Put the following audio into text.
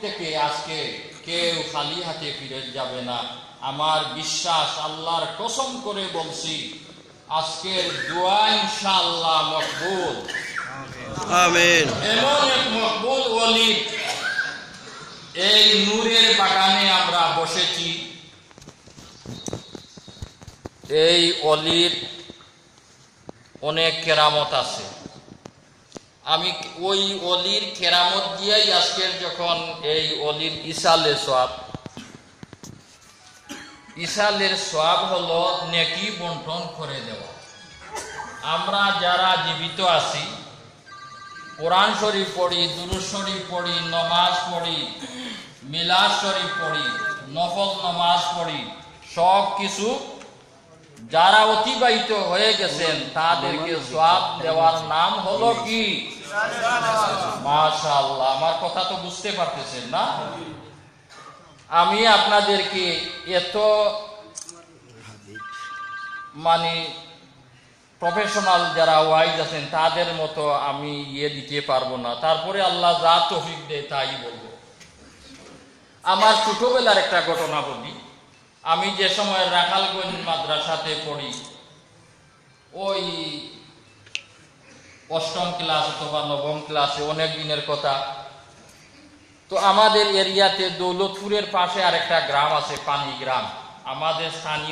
থেকে আজকে কেউ খালি হাতে ফিরে যাবে না। আমার বিশ্বাস, আল্লাহর কসম করে বলছি, আজকের দোয়া ইনশাআল্লাহ মকবুল। আমিন। এমন এক মকবুল ওলি এই নূরের বাগানে আমরা বসেছি। এই অলির অনেক কেরামত আছে। আমি ওই অলির কেরামত দিয়েই আজকের যখন এই অলির ইসালের সওয়াব হলো নেকি বন্টন করে দেওয়া। আমরা যারা জীবিত আছি, কোরআন শরীফ পড়ি, দুরূদ শরীফ পড়ি, নমাজ পড়ি, মিলাদ শরীফ পড়ি, নফল নমাজ পড়ি, সব কিছু যারা অতিবাহিত হয়ে গেছেন তাদেরকে সওয়াব দেওয়ার নাম হলো কি? মাশাআল্লাহ। আমার কথা তো বুঝতে পারতেছেন না? আমি আপনাদেরকে এত প্রফেশনাল যারা ওয়াইজ আছেন তাদের মতো আমি দিতে পারবো না। তারপরে আল্লাহ যা তৌফিক দেয় তাই বলবো। আমার ছোটবেলার একটা ঘটনা বলি। আমি যে সময় রাখালগঞ্জ মাদ্রাসাতে পড়ি, ওই 8ম ক্লাস অথবা 9ম ক্লাসে, অনেক দিনের কথা। তো আমাদের এরিয়াতে দৌলতপুরের পাশে আরেকটা গ্রাম আছে, পানি গ্রাম। আমাদের স্থানীয়